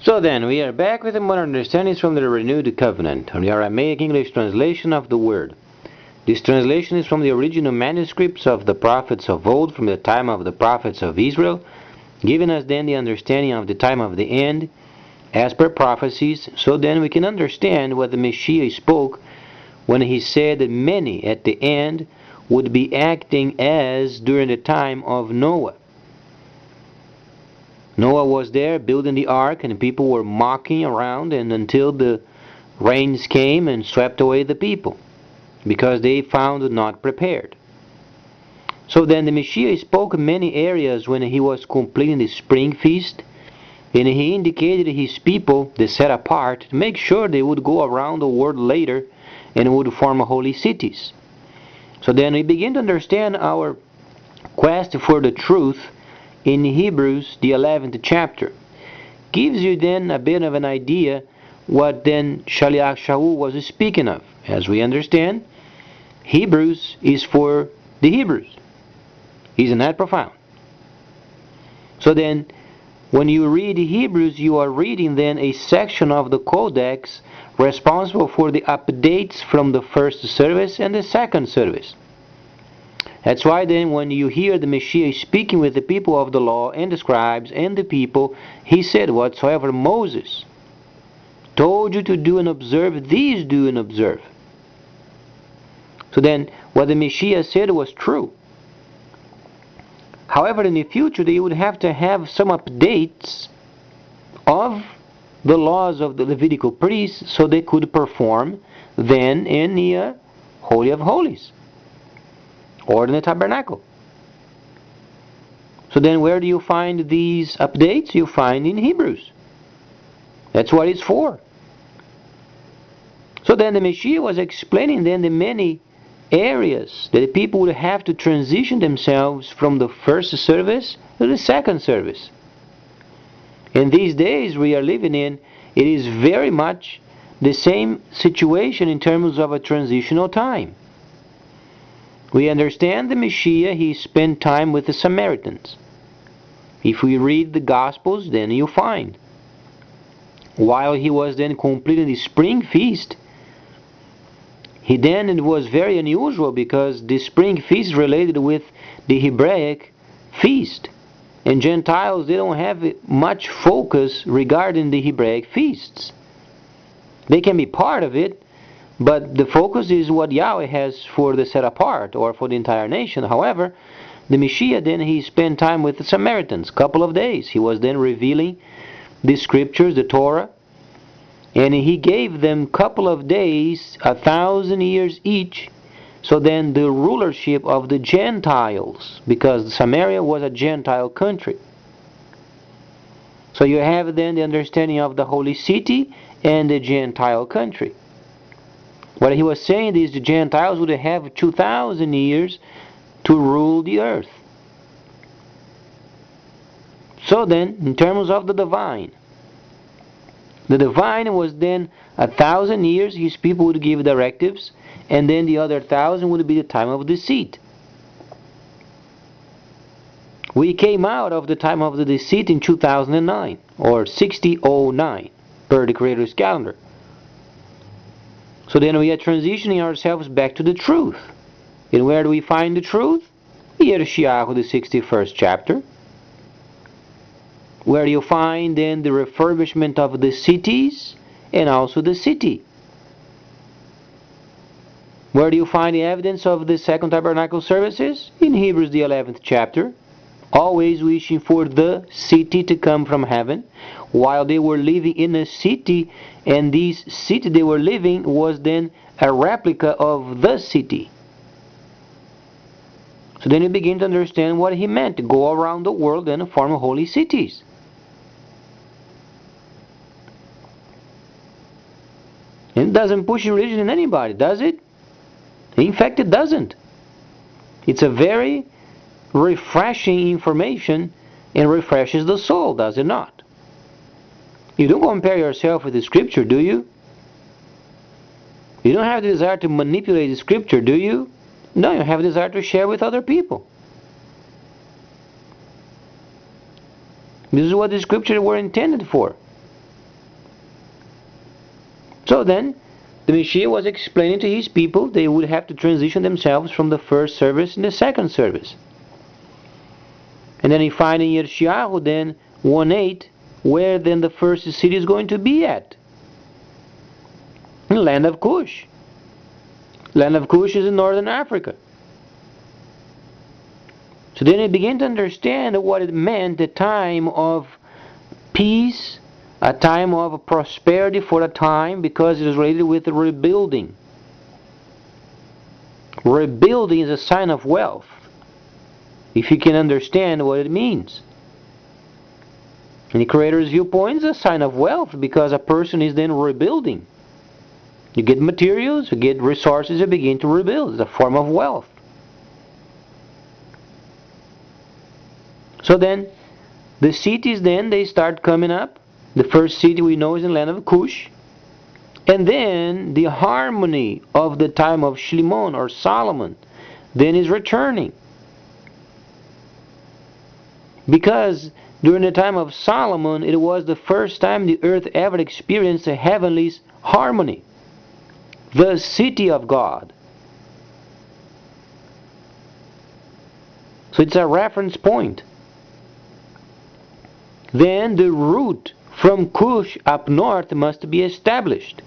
So then, we are back with a more understandings from the Renewed Covenant, the Aramaic English translation of the Word. This translation is from the original manuscripts of the prophets of old, from the time of the prophets of Israel, giving us then the understanding of the time of the end, as per prophecies, so then we can understand what the Messiah spoke when he said that many at the end would be acting as during the time of Noah. Noah was there building the ark, and people were mocking around, and until the rains came and swept away the people, because they found not prepared. So then the Messiah spoke in many areas when he was completing the spring feast, and he indicated his people, the set apart, to make sure they would go around the world later and would form holy cities. So then we begin to understand our quest for the truth in Hebrews, the 11th chapter. Gives you then a bit of an idea what then Shaliach Shaul was speaking of. As we understand, Hebrews is for the Hebrews. Isn't that profound? So then, when you read Hebrews, you are reading then a section of the Codex responsible for the updates from the first service and the second service. That's why then when you hear the Messiah speaking with the people of the law and the scribes and the people, he said, whatsoever Moses told you to do and observe, these do and observe. So then what the Messiah said was true. However, in the future they would have to have some updates of the laws of the Levitical priests so they could perform then in the Holy of Holies, or in the tabernacle. So then where do you find these updates? You find in Hebrews. That's what it's for. So then the Messiah was explaining then the many areas that the people would have to transition themselves from the first service to the second service. In these days we are living in, it is very much the same situation in terms of a transitional time. We understand the Messiah, he spent time with the Samaritans. If we read the Gospels, then you find, while he was then completing the spring feast, he then, it was very unusual because the spring feast is related with the Hebraic feast. And Gentiles, they don't have much focus regarding the Hebraic feasts. They can be part of it, but the focus is what Yahweh has for the set apart or for the entire nation. However, the Messiah then, he spent time with the Samaritans, a couple of days. He was then revealing the scriptures, the Torah, and he gave them a couple of days, 1,000 years each. So then the rulership of the Gentiles, because Samaria was a Gentile country. So you have then the understanding of the holy city and the Gentile country. What he was saying is the Gentiles would have 2,000 years to rule the earth. So then, in terms of the divine was then 1,000 years, his people would give directives, and then the other 1,000 would be the time of deceit. We came out of the time of the deceit in 2009, or 6009, per the Creator's calendar. So then we are transitioning ourselves back to the truth. And where do we find the truth? Yeshayahu, the 61st chapter. Where you find then the refurbishment of the cities and also the city. Where do you find the evidence of the second tabernacle services? In Hebrews, the 11th chapter. Always wishing for the city to come from heaven, while they were living in a city, and this city they were living was then a replica of the city. So then you begin to understand what he meant, to go around the world and form holy cities. It doesn't push religion in anybody, does it? In fact, it doesn't. It's a very refreshing information and refreshes the soul, does it not? You don't compare yourself with the scripture, do you? You don't have the desire to manipulate the scripture, do you? No, you have a desire to share with other people. This is what the scriptures were intended for. So then, the Messiah was explaining to his people they would have to transition themselves from the first service to the second service. And then he find in Yeshayahu then 1:8 where then the first city is going to be at. In the land of Cush. Land of Cush is in northern Africa. So then he began to understand what it meant, a time of peace, a time of prosperity for a time, because it is related with rebuilding. Rebuilding is a sign of wealth, if you can understand what it means. In the Creator's viewpoint, it's a sign of wealth, because a person is then rebuilding. You get materials, you get resources, you begin to rebuild. It's a form of wealth. So then, the cities then, they start coming up. The first city we know is in the land of Cush. And then, the harmony of the time of Shimon or Solomon then is returning. Because during the time of Solomon, it was the first time the earth ever experienced a heavenly harmony. The city of God. So it's a reference point. Then the route from Cush up north must be established.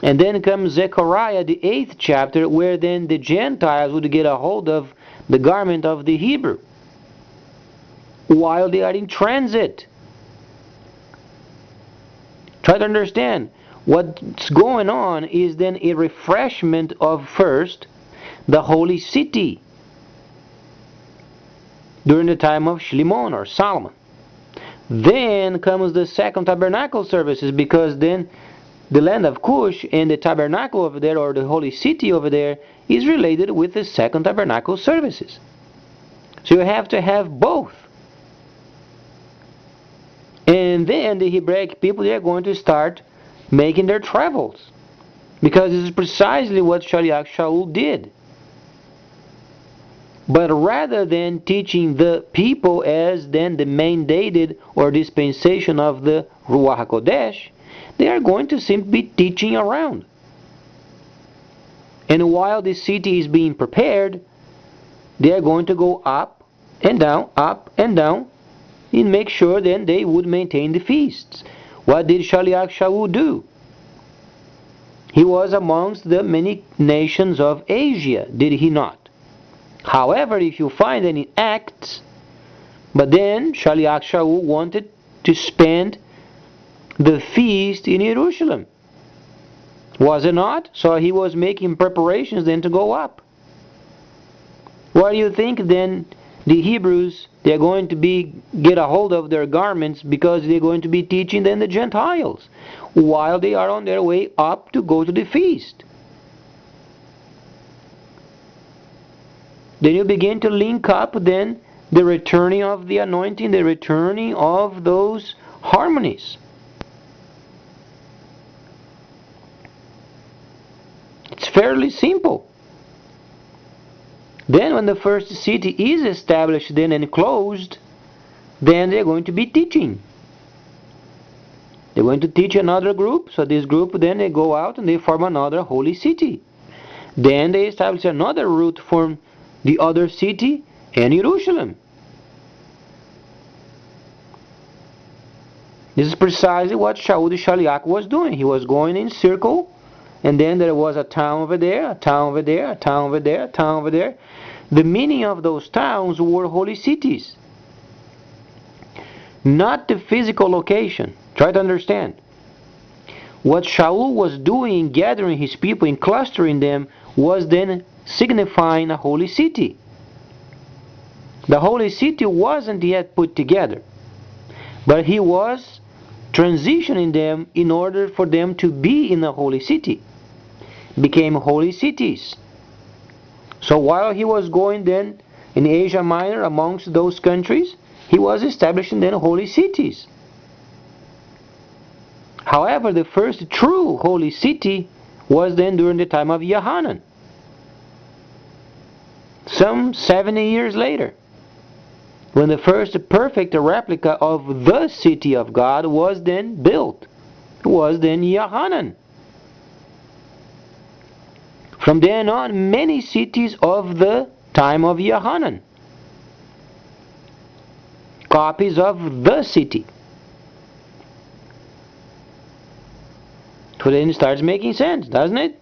And then comes Zechariah, the 8th chapter, where then the Gentiles would get a hold of the garment of the Hebrew while they are in transit. Try to understand. What's going on is then a refreshment of first the holy city during the time of Shimon or Solomon. Then comes the second tabernacle services, because then the land of Cush and the tabernacle over there, or the holy city over there, is related with the second tabernacle services. So you have to have both. And then the Hebraic people, they are going to start making their travels, because this is precisely what Shaliach Shaul did. But rather than teaching the people as then the mandated or dispensation of the Ruach HaKodesh, they are going to simply be teaching around. And while the city is being prepared, they are going to go up and down, and make sure then they would maintain the feasts. What did Shaliach Shaul do? He was amongst the many nations of Asia, did he not? However, if you find any Acts, but then Shaliach Shaul wanted to spend the feast in Jerusalem. Was it not? So he was making preparations then to go up. Why do you think then the Hebrews, they're going to get a hold of their garments, because they're going to be teaching then the Gentiles while they are on their way up to go to the feast? Then you begin to link up then the returning of the anointing, the returning of those harmonies. It's fairly simple. Then when the first city is established then and closed, then they're going to be teaching. They're going to teach another group. So this group then they go out and they form another holy city. Then they establish another route from the other city and Jerusalem. This is precisely what Shaul the Shaliach was doing. He was going in circle, and then there was a town over there, a town over there, a town over there, a town over there. The meaning of those towns were holy cities, not the physical location. Try to understand. What Shaul was doing, gathering his people and clustering them, was then signifying a holy city. The holy city wasn't yet put together, but he was transitioning them in order for them to be in the holy city. Became holy cities. So while he was going then in Asia Minor amongst those countries, he was establishing then holy cities. However, the first true holy city was then during the time of Yohanan, some 70 years later, when the first perfect replica of the city of God was then built was then Yohanan. From then on, many cities of the time of Yohanan, copies of the city. So then it starts making sense, doesn't it?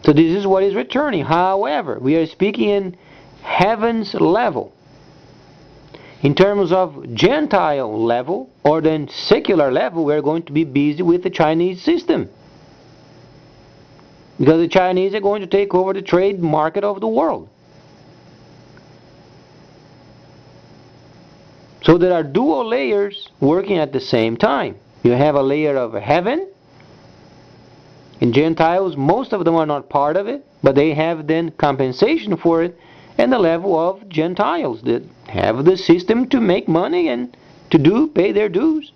So this is what is returning. However, we are speaking in heaven's level. In terms of Gentile level, or then secular level, we are going to be busy with the Chinese system. Because the Chinese are going to take over the trade market of the world. So there are dual layers working at the same time. You have a layer of heaven. In Gentiles, most of them are not part of it, but they have then compensation for it, and the level of Gentiles that have the system to make money and to pay their dues.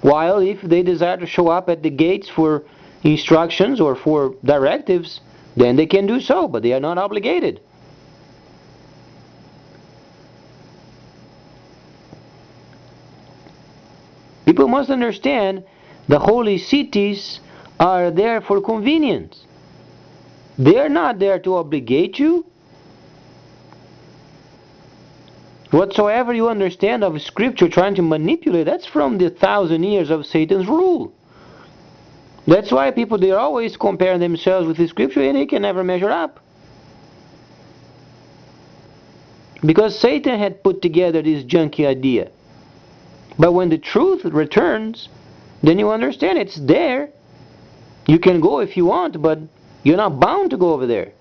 While if they desire to show up at the gates for instructions or for directives, then they can do so, but they are not obligated. People must understand the holy cities are there for convenience. They are not there to obligate you. Whatsoever you understand of Scripture trying to manipulate, that's from the 1,000 years of Satan's rule. That's why people, they always compare themselves with the Scripture and they can never measure up. Because Satan had put together this junky idea. But when the truth returns, then you understand it's there. You can go if you want, but you're not bound to go over there.